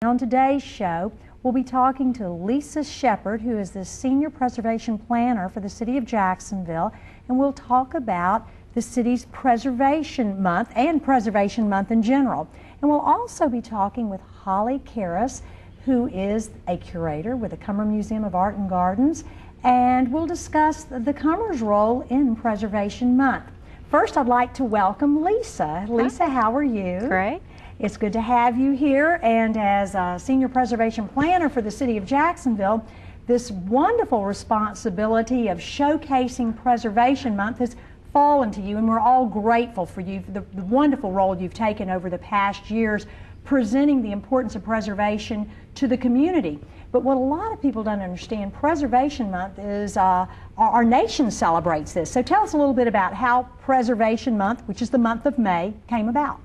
On today's show, we'll be talking to Lisa Shepard, who is the Senior Preservation Planner for the City of Jacksonville, and we'll talk about the city's Preservation Month and Preservation Month in general. And we'll also be talking with Holly Karras, who is a curator with the Cummer Museum of Art and Gardens, and we'll discuss the Cummer's role in Preservation Month. First, I'd like to welcome Lisa. Lisa, how are you? Great. It's good to have you here, and as a Senior Preservation Planner for the City of Jacksonville, this wonderful responsibility of showcasing Preservation Month has fallen to you, and we're all grateful for you for the wonderful role you've taken over the past years presenting the importance of preservation to the community. But what a lot of people don't understand, Preservation Month is, our nation celebrates this. So tell us a little bit about how Preservation Month, which is the month of May, came about.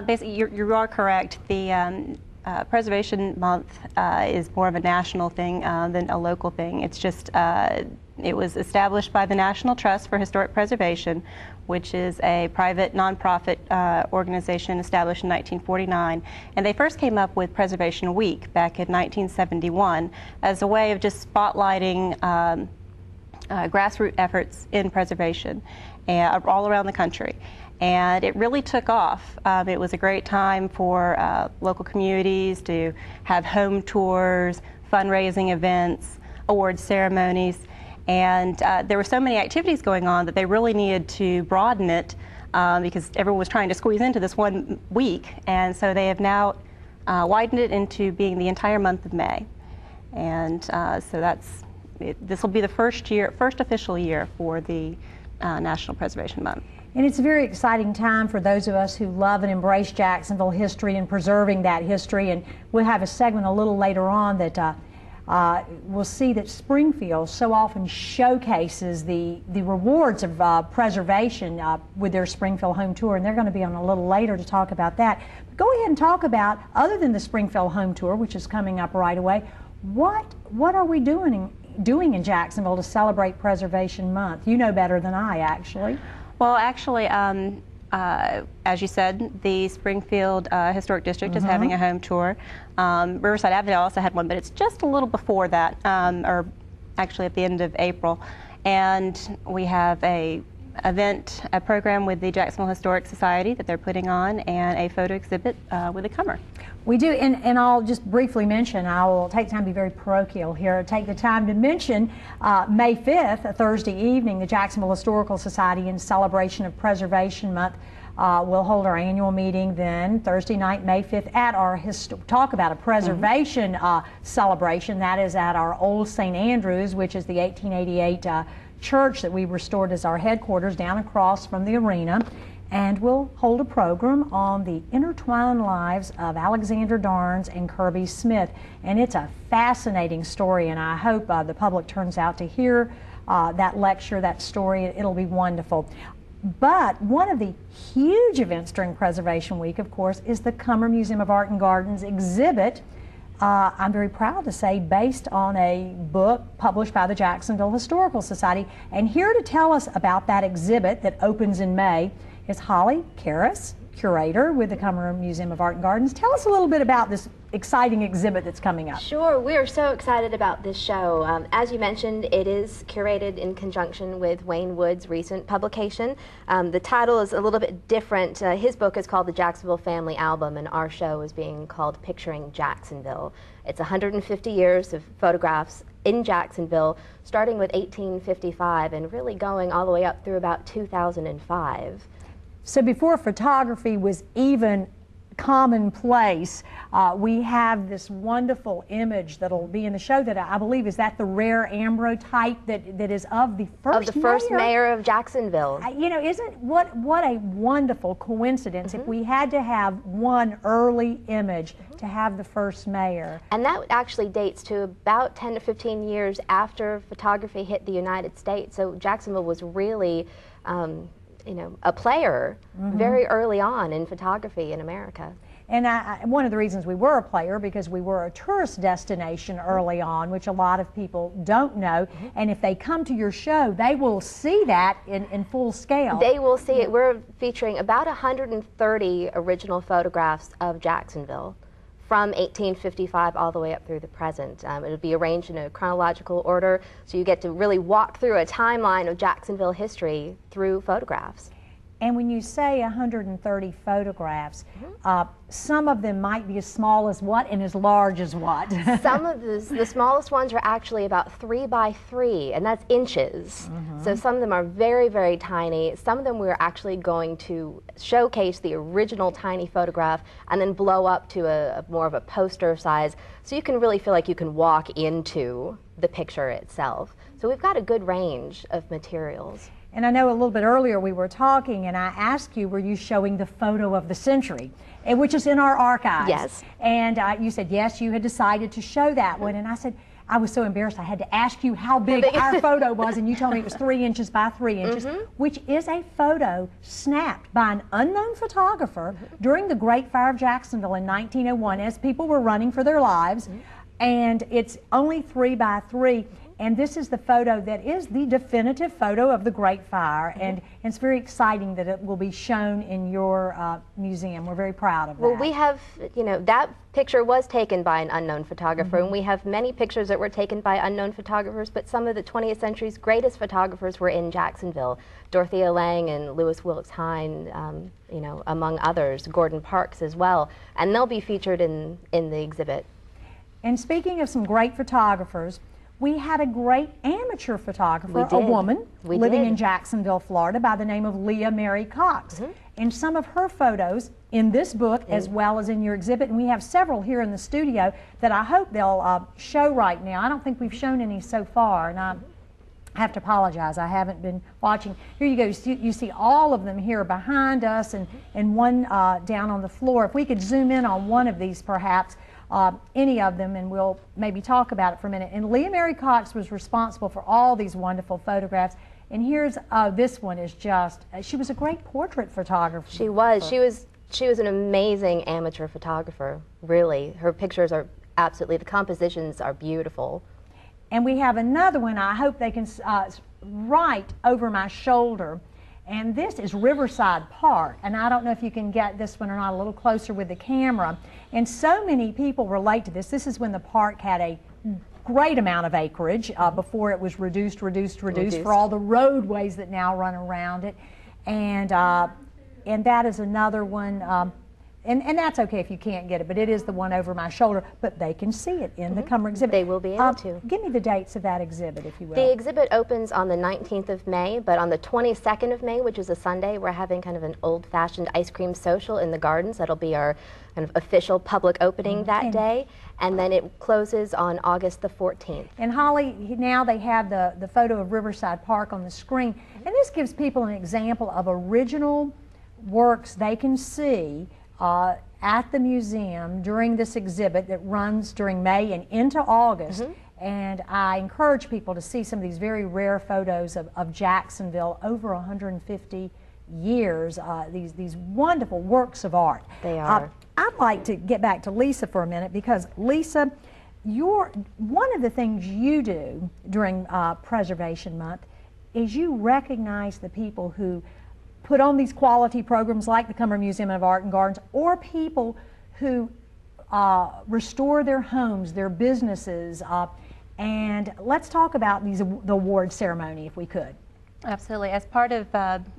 Basically, you are correct. The Preservation Month is more of a national thing than a local thing. It's just, it was established by the National Trust for Historic Preservation, which is a private nonprofit organization established in 1949. And they first came up with Preservation Week back in 1971 as a way of just spotlighting grassroots efforts in preservation all around the country. And it really took off. It was a great time for local communities to have home tours, fundraising events, award ceremonies, and there were so many activities going on that they really needed to broaden it because everyone was trying to squeeze into this one week, and so they have now widened it into being the entire month of May. And so this will be the first official year for the National Preservation Month. And it's a very exciting time for those of us who love and embrace Jacksonville history and preserving that history. And we'll have a segment a little later on that we'll see that Springfield so often showcases the rewards of preservation with their Springfield home tour, and they're going to be on a little later to talk about that. But go ahead and talk about, other than the Springfield home tour, which is coming up right away, what are we doing in Jacksonville to celebrate Preservation Month? You know better than I, actually. Well, actually, as you said, the Springfield Historic District is having a home tour. Riverside Avenue also had one, but it's just a little before that, or actually at the end of April. And we have a program with the Jacksonville Historic Society that they're putting on, and a photo exhibit with a Cummer. We do, and I'll just briefly mention, I will take time to be very parochial here, take the time to mention May 5th, a Thursday evening, the Jacksonville Historical Society, in celebration of Preservation Month, will hold our annual meeting then, Thursday night, May 5th, at our, talk about a preservation celebration. That is at our old St. Andrews, which is the 1888 church that we restored as our headquarters down across from the arena. And we'll hold a program on the intertwined lives of Alexander Darnes and Kirby Smith. And it's a fascinating story, and I hope the public turns out to hear that lecture, that story. It'll be wonderful. But one of the huge events during Preservation Week, of course, is the Cummer Museum of Art and Gardens exhibit. I'm very proud to say, based on a book published by the Jacksonville Historical Society. And here to tell us about that exhibit that opens in May is Holly Karras, curator with the Cummer Museum of Art and Gardens. Tell us a little bit about this exciting exhibit that's coming up. Sure, we are so excited about this show. As you mentioned, it is curated in conjunction with Wayne Wood's recent publication. The title is a little bit different. His book is called The Jacksonville Family Album, and our show is being called Picturing Jacksonville. It's 150 years of photographs in Jacksonville, starting with 1855 and really going all the way up through about 2005. So before photography was even commonplace, we have this wonderful image that'll be in the show that I believe, is that the rare ambrotype that is of the first mayor of Jacksonville. You know, what a wonderful coincidence if we had to have one early image to have the first mayor. And that actually dates to about 10 to 15 years after photography hit the United States. So Jacksonville was really you know, a player very early on in photography in America. And one of the reasons we were a player, because we were a tourist destination early on, which a lot of people don't know. And if they come to your show, they will see that in full scale. They will see it. We're featuring about 130 original photographs of Jacksonville from 1855 all the way up through the present. It'll be arranged in a chronological order, so you get to really walk through a timeline of Jacksonville history through photographs. And when you say 130 photographs, some of them might be as small as what and as large as what? Some of the smallest ones are actually about 3 by 3, and that's inches. So some of them are very, very tiny. Some of them we're actually going to showcase the original tiny photograph and then blow up to a more of a poster size, so you can really feel like you can walk into the picture itself. So we've got a good range of materials. And I know a little bit earlier we were talking and I asked you, were you showing the photo of the century, which is in our archives? Yes. And you said, yes, you had decided to show that one. And I said, I was so embarrassed I had to ask you how big our photo was, and you told me it was 3 inches by 3 inches, which is a photo snapped by an unknown photographer during the Great Fire of Jacksonville in 1901 as people were running for their lives. And it's only 3 by 3. And this is the photo that is the definitive photo of the Great Fire, and it's very exciting that it will be shown in your museum. We're very proud of that. Well, we have, you know, that picture was taken by an unknown photographer, and we have many pictures that were taken by unknown photographers, but some of the 20th century's greatest photographers were in Jacksonville. Dorothea Lange and Lewis Wilkes Hine, you know, among others, Gordon Parks as well, and they'll be featured in the exhibit. And speaking of some great photographers, we had a great amateur photographer, a woman, living in Jacksonville, Florida, by the name of Leah Marie Cox. And some of her photos in this book, as well as in your exhibit, and we have several here in the studio that I hope they'll show right now. I don't think we've shown any so far, and I have to apologize, I haven't been watching. Here you go, you see all of them here behind us, and one down on the floor. If we could zoom in on one of these perhaps, any of them, and we'll maybe talk about it for a minute. And Leah Marie Cox was responsible for all these wonderful photographs. And here's, this one is just, she was a great portrait photographer. She was. She was an amazing amateur photographer, really. Her pictures are absolutely, the compositions are beautiful. And we have another one, I hope they can, right over my shoulder. And this is Riverside Park, and I don't know if you can get this one or not, a little closer with the camera. And so many people relate to this. This is when the park had a great amount of acreage before it was reduced for all the roadways that now run around it. And that is another one. And that's okay if you can't get it, but it is the one over my shoulder, but they can see it in the Cumber exhibit. They will be able to. Give me the dates of that exhibit, if you will. The exhibit opens on the 19th of May, but on the 22nd of May, which is a Sunday, we're having kind of an old-fashioned ice cream social in the gardens. That'll be our kind of official public opening that day, and then it closes on August the 14th. And Holly, now they have the photo of Riverside Park on the screen, and this gives people an example of original works they can see at the museum during this exhibit that runs during May and into August. And I encourage people to see some of these very rare photos of Jacksonville over 150 years, these wonderful works of art. They are. I'd like to get back to Lisa for a minute, because Lisa, one of the things you do during Preservation Month is you recognize the people who put on these quality programs like the Cumber Museum of Art and Gardens, or people who restore their homes, their businesses. And let's talk about the award ceremony, if we could. Absolutely. As part of,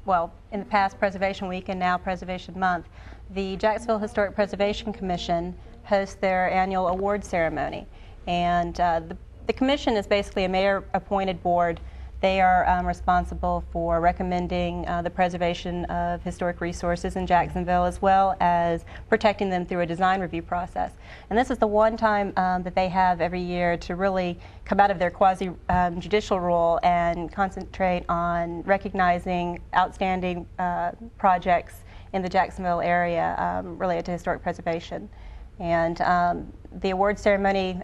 well, in the past Preservation Week and now Preservation Month, the Jacksonville Historic Preservation Commission hosts their annual award ceremony. And the commission is basically a mayor-appointed board. They are responsible for recommending the preservation of historic resources in Jacksonville, as well as protecting them through a design review process. And this is the one time that they have every year to really come out of their quasi-judicial role and concentrate on recognizing outstanding projects in the Jacksonville area related to historic preservation. And the award ceremony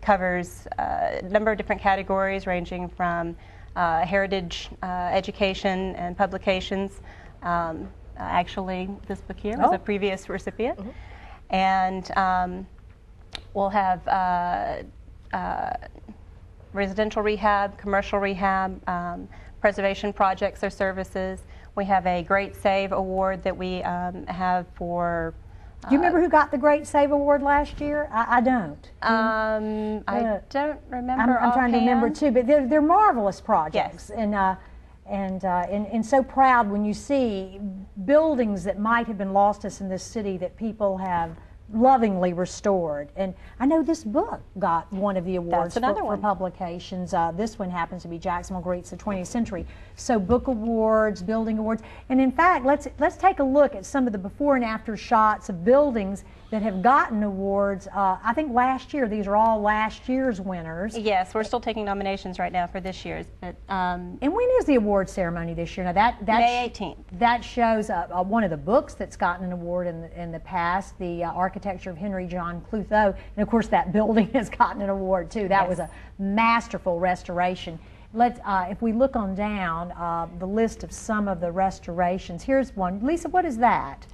covers a number of different categories, ranging from heritage education and publications. Actually, this book here was a previous recipient. And we'll have residential rehab, commercial rehab, preservation projects or services. We have a Great Save Award that we have for Do you remember who got the Great Save Award last year? I don't. I don't remember. I'm trying to remember too, but they're marvelous projects, Yes. and so proud when you see buildings that might have been lost to us in this city that people have lovingly restored. And I know this book got one of the awards for publications. This one happens to be Jacksonville Greets the 20th Century. So book awards, building awards, and in fact, let's take a look at some of the before and after shots of buildings that have gotten awards. I think last year, these are all last year's winners. Yes, we're still taking nominations right now for this year's. But, and when is the award ceremony this year? Now that May 18th. That shows one of the books that's gotten an award in the past, the architecture of Henry John Clouthier, and of course that building has gotten an award too. That was a masterful restoration. If we look on down the list of some of the restorations, here's one. Lisa, what is that?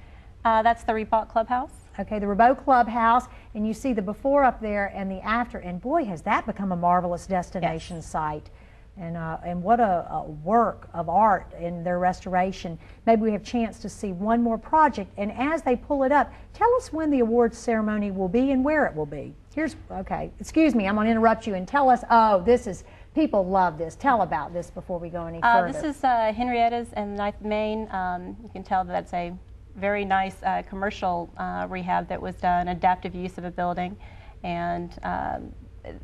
That's the Reebok Clubhouse. Okay, the Reebok Clubhouse, and you see the before up there and the after, and boy, has that become a marvelous destination site. And what a work of art in their restoration. Maybe we have a chance to see one more project, and as they pull it up, tell us when the awards ceremony will be and where it will be. Okay, excuse me, I'm going to interrupt you and tell us, people love this. Tell about this before we go any further. This is Henrietta's and 9th Main. You can tell that that's a very nice commercial rehab that was done, adaptive use of a building. And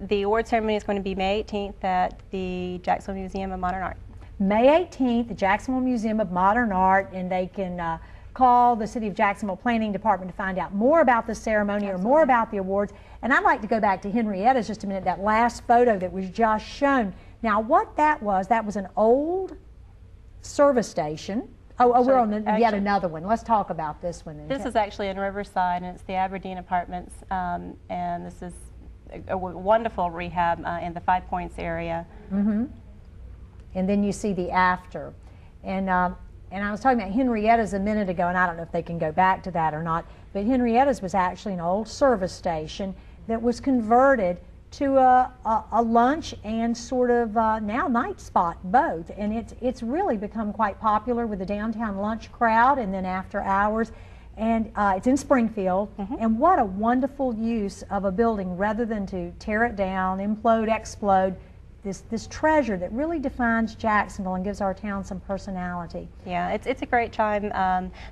the award ceremony is going to be May 18th at the Jacksonville Museum of Modern Art. May 18th, the Jacksonville Museum of Modern Art, and they can call the City of Jacksonville Planning Department to find out more about the ceremony or more about the awards. And I'd like to go back to Henrietta's just a minute, that last photo that was just shown. Now what that was an old service station. We're on yet another one. Let's talk about this one then. This is actually in Riverside, and it's the Aberdeen Apartments, and this is a wonderful rehab in the Five Points area. Mm-hmm. And then you see the after. And I was talking about Henrietta's a minute ago, and I don't know if they can go back to that or not, but Henrietta's was actually an old service station that was converted to a lunch and sort of now night spot both, and it's really become quite popular with the downtown lunch crowd and then after hours, and it's in Springfield. And what a wonderful use of a building rather than to tear it down, implode, explode. This treasure that really defines Jacksonville and gives our town some personality. Yeah, it's a great time.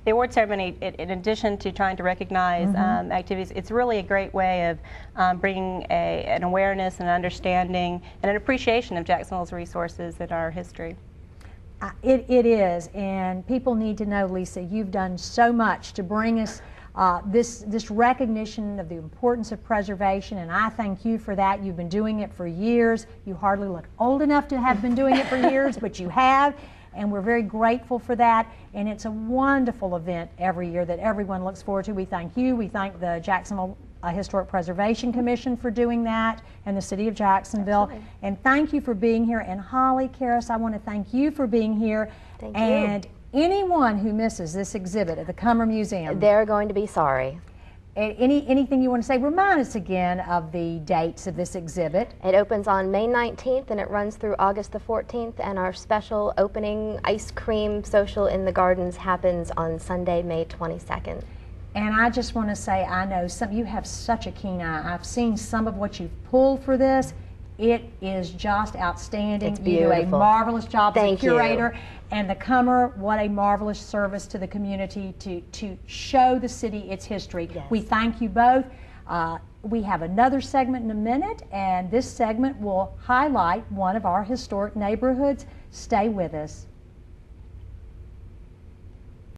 The award ceremony, in addition to trying to recognize activities, it's really a great way of bringing an awareness and understanding and an appreciation of Jacksonville's resources and our history. It is, and people need to know, Lisa, you've done so much to bring us this recognition of the importance of preservation, and I thank you for that. You've been doing it for years. You hardly look old enough to have been doing it for years, but you have, and we're very grateful for that. And it's a wonderful event every year that everyone looks forward to. We thank you. We thank the Jacksonville Historic Preservation Commission for doing that, and the City of Jacksonville. Absolutely. And thank you for being here. And Holly, Karis, I want to thank you for being here. Thank you. Anyone who misses this exhibit at the Cummer Museum, they're going to be sorry. Anything you want to say? Remind us again of the dates of this exhibit. It opens on May 19th and it runs through August the 14th, and our special opening ice cream social in the gardens happens on Sunday, May 22nd. And I just want to say, I know you have such a keen eye. I've seen some of what you've pulled for this. It is just outstanding. It's beautiful. You do a marvelous job as a curator. You. And the Cummer, what a marvelous service to the community to show the city its history. Yes. We thank you both. We have another segment in a minute, and this segment will highlight one of our historic neighborhoods. Stay with us.